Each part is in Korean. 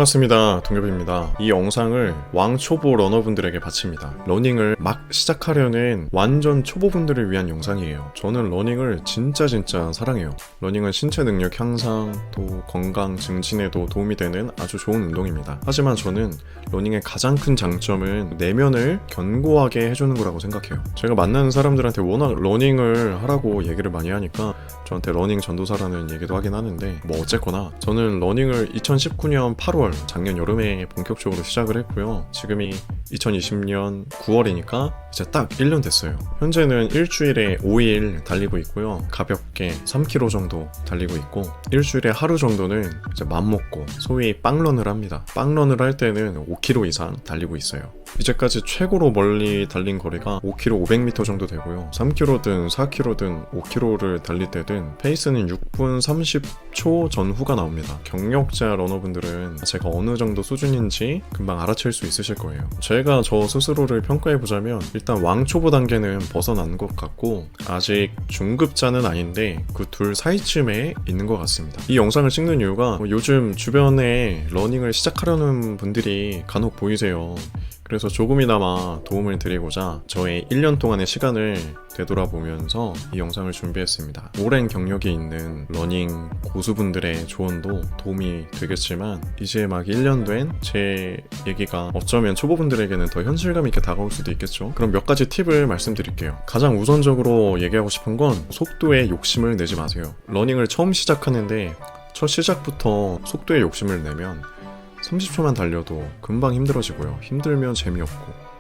반갑습니다. 동엽입니다. 이 영상을 왕초보 러너분들에게 바칩니다. 러닝을 막 시작하려는 완전 초보분들을 위한 영상이에요. 저는 러닝을 진짜 사랑해요. 러닝은 신체 능력 향상, 또 건강 증진에도 도움이 되는 아주 좋은 운동입니다. 하지만 저는 러닝의 가장 큰 장점은 내면을 견고하게 해주는 거라고 생각해요. 제가 만나는 사람들한테 워낙 러닝을 하라고 얘기를 많이 하니까 저한테 러닝 전도사라는 얘기도 하긴 하는데 뭐 어쨌거나 저는 러닝을 2019년 8월 작년 여름에 본격적으로 시작을 했고요. 지금이 2020년 9월이니까 이제 딱 1년 됐어요. 현재는 일주일에 5일 달리고 있고요. 가볍게 3km 정도 달리고 있고 일주일에 하루 정도는 이제 맘먹고 소위 빵런을 합니다. 빵런을 할 때는 5km 이상 달리고 있어요. 이제까지 최고로 멀리 달린 거리가 5km 500m 정도 되고요. 3km든 4km든 5km를 달릴 때든 페이스는 6분 30초 전후가 나옵니다. 경력자 러너분들은 제가 어느 정도 수준인지 금방 알아챌 수 있으실 거예요. 제가 저 스스로를 평가해보자면 일단 왕초보 단계는 벗어난 것 같고 아직 중급자는 아닌데 그 둘 사이쯤에 있는 것 같습니다. 이 영상을 찍는 이유가 요즘 주변에 러닝을 시작하려는 분들이 간혹 보이세요. 그래서 조금이나마 도움을 드리고자 저의 1년 동안의 시간을 되돌아보면서 이 영상을 준비했습니다. 오랜 경력이 있는 러닝 고수분들의 조언도 도움이 되겠지만 이제 막 1년 된 제 얘기가 어쩌면 초보분들에게는 더 현실감 있게 다가올 수도 있겠죠. 그럼 몇 가지 팁을 말씀드릴게요. 가장 우선적으로 얘기하고 싶은 건 속도에 욕심을 내지 마세요. 러닝을 처음 시작하는데 첫 시작부터 속도에 욕심을 내면 30초만 달려도 금방 힘들어지고요. 힘들면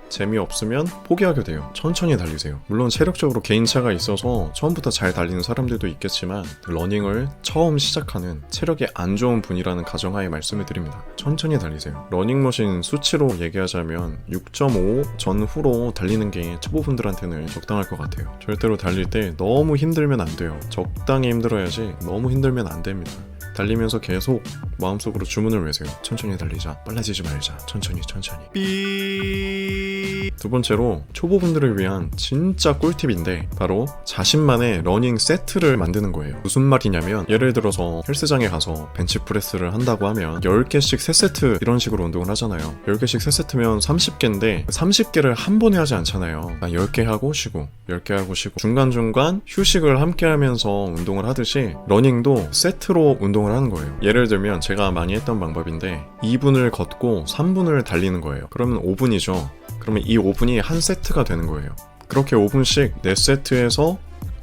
재미없으면 포기하게 돼요. 천천히 달리세요. 물론 체력적으로 개인차가 있어서 처음부터 잘 달리는 사람들도 있겠지만 러닝을 처음 시작하는 체력이 안 좋은 분이라는 가정하에 말씀을 드립니다. 천천히 달리세요. 러닝머신 수치로 얘기하자면 6.5 전후로 달리는 게 초보분들한테는 적당할 것 같아요. 절대로 달릴 때 너무 힘들면 안 돼요. 적당히 힘들어야지 너무 힘들면 안 됩니다. 달리면서 계속 마음속으로 주문을 외세요. 천천히 달리자. 빨라지지 말자. 천천히. 두 번째로 초보분들을 위한 진짜 꿀팁인데 바로 자신만의 러닝 세트를 만드는 거예요. 무슨 말이냐면 예를 들어서 헬스장에 가서 벤치프레스를 한다고 하면 10개씩 3세트 이런 식으로 운동을 하잖아요. 10개씩 3세트면 30개인데 30개를 한 번에 하지 않잖아요. 10개 하고 쉬고 10개 하고 쉬고 중간중간 휴식을 함께 하면서 운동을 하듯이 러닝도 세트로 운동을 하는 거예요. 예를 들면 제가 많이 했던 방법인데 2분을 걷고 3분을 달리는 거예요. 그러면 5분이죠. 그러면 이 5분이 한 세트가 되는 거예요. 그렇게 5분씩 4세트에서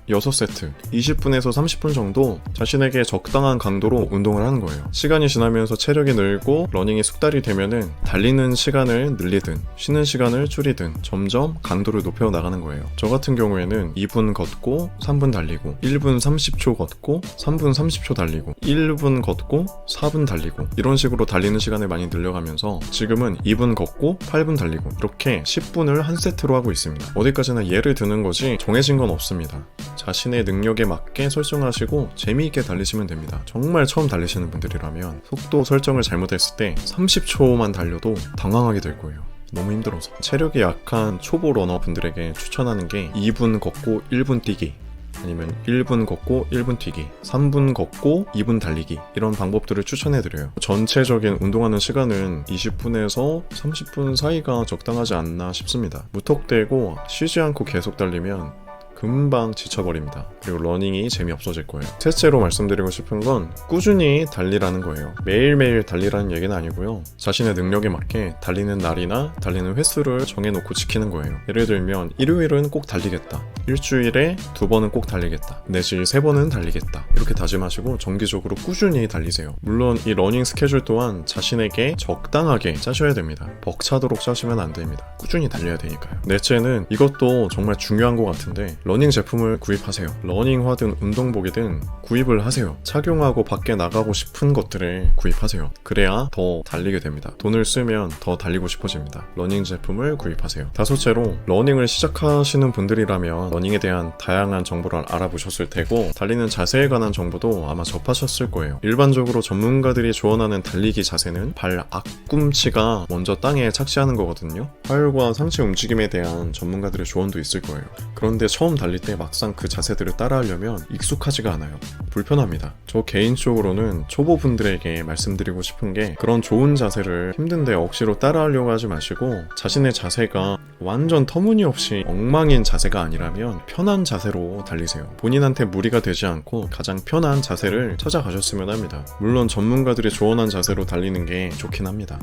6세트, 20분에서 30분 정도 자신에게 적당한 강도로 운동을 하는 거예요. 시간이 지나면서 체력이 늘고 러닝이 숙달이 되면은 달리는 시간을 늘리든 쉬는 시간을 줄이든 점점 강도를 높여 나가는 거예요. 저 같은 경우에는 2분 걷고 3분 달리고 1분 30초 걷고 3분 30초 달리고 1분 걷고 4분 달리고 이런 식으로 달리는 시간을 많이 늘려가면서 지금은 2분 걷고 8분 달리고 이렇게 10분을 한 세트로 하고 있습니다. 어디까지나 예를 드는 거지 정해진 건 없습니다. 자신의 능력에 맞게 설정하시고 재미있게 달리시면 됩니다. 정말 처음 달리시는 분들이라면 속도 설정을 잘못했을 때 30초만 달려도 당황하게 될 거예요. 너무 힘들어서. 체력이 약한 초보 러너 분들에게 추천하는 게 2분 걷고 1분 뛰기 아니면 1분 걷고 1분 뛰기 3분 걷고 2분 달리기 이런 방법들을 추천해드려요. 전체적인 운동하는 시간은 20분에서 30분 사이가 적당하지 않나 싶습니다. 무턱대고 쉬지 않고 계속 달리면 금방 지쳐버립니다. 그리고 러닝이 재미없어질 거예요. 셋째로 말씀드리고 싶은 건 꾸준히 달리라는 거예요. 매일매일 달리라는 얘기는 아니고요. 자신의 능력에 맞게 달리는 날이나 달리는 횟수를 정해놓고 지키는 거예요. 예를 들면 일요일은 꼭 달리겠다. 일주일에 2번은 꼭 달리겠다. 내지 3번은 달리겠다. 이렇게 다짐하시고 정기적으로 꾸준히 달리세요. 물론 이 러닝 스케줄 또한 자신에게 적당하게 짜셔야 됩니다. 벅차도록 짜시면 안 됩니다. 꾸준히 달려야 되니까요. 넷째는 이것도 정말 중요한 것 같은데 러닝 제품을 구입하세요. 러닝화든 운동복이든 구입을 하세요. 착용하고 밖에 나가고 싶은 것들을 구입하세요. 그래야 더 달리게 됩니다. 돈을 쓰면 더 달리고 싶어집니다. 러닝 제품을 구입하세요. 다섯째로 러닝을 시작하시는 분들이라면 러닝에 대한 다양한 정보를 알아보셨을 테고 달리는 자세에 관한 정보도 아마 접하셨을 거예요. 일반적으로 전문가들이 조언하는 달리기 자세는 발 앞꿈치가 먼저 땅에 착지하는 거거든요. 팔과 상체 움직임에 대한 전문가들의 조언도 있을 거예요. 그런데 처음 달릴 때 막상 그 자세들을 따라하려면 익숙하지가 않아요. 불편합니다. 저 개인적으로는 초보분들에게 말씀드리고 싶은 게 그런 좋은 자세를 힘든데 억지로 따라하려고 하지 마시고 자신의 자세가 완전 터무니없이 엉망인 자세가 아니라면 편한 자세로 달리세요. 본인한테 무리가 되지 않고 가장 편한 자세를 찾아가셨으면 합니다. 물론 전문가들이 조언한 자세로 달리는 게 좋긴 합니다.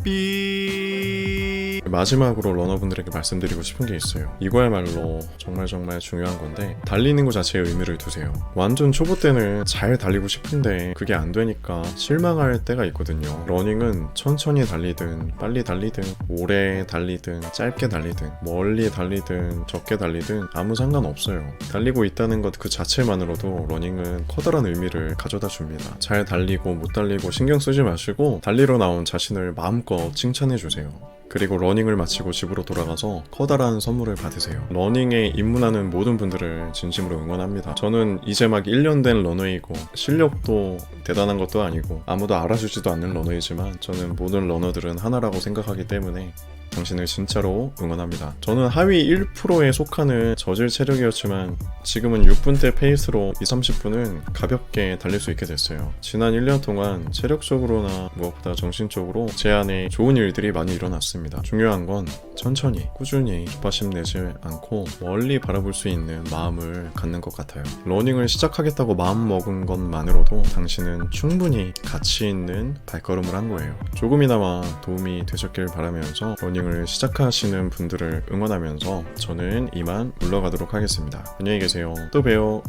마지막으로 러너분들에게 말씀드리고 싶은 게 있어요. 이거야말로 정말 중요한 건데 달리는 것 자체에 의미를 두세요. 완전 초보 때는 잘 달리고 싶은데 그게 안 되니까 실망할 때가 있거든요. 러닝은 천천히 달리든 빨리 달리든 오래 달리든 짧게 달리든 멀리 달리든 적게 달리든 아무 상관없어요. 달리고 있다는 것 그 자체만으로도 러닝은 커다란 의미를 가져다 줍니다. 잘 달리고 못 달리고 신경 쓰지 마시고 달리러 나온 자신을 마음껏 칭찬해 주세요. 그리고 러닝을 마치고 집으로 돌아가서 커다란 선물을 받으세요. 러닝에 입문하는 모든 분들을 진심으로 응원합니다. 저는 이제 막 1년 된 러너이고 실력도 대단한 것도 아니고 아무도 알아주지도 않는 러너이지만 저는 모든 러너들은 하나라고 생각하기 때문에 당신을 진짜로 응원합니다. 저는 하위 1%에 속하는 저질 체력이었지만 지금은 6분대 페이스로 20-30분은 가볍게 달릴 수 있게 됐어요. 지난 1년 동안 체력적으로나 무엇보다 정신적으로 제 안에 좋은 일들이 많이 일어났습니다. 중요한 건 천천히 꾸준히 조바심 내지 않고 멀리 바라볼 수 있는 마음을 갖는 것 같아요. 러닝을 시작하겠다고 마음 먹은 것만으로도 당신은 충분히 가치 있는 발걸음을 한 거예요. 조금이나마 도움이 되셨길 바라면서 러닝을 시작하시는 분들을 응원하면서 저는 이만 물러가도록 하겠습니다. 안녕히 계세요. 또 봬요.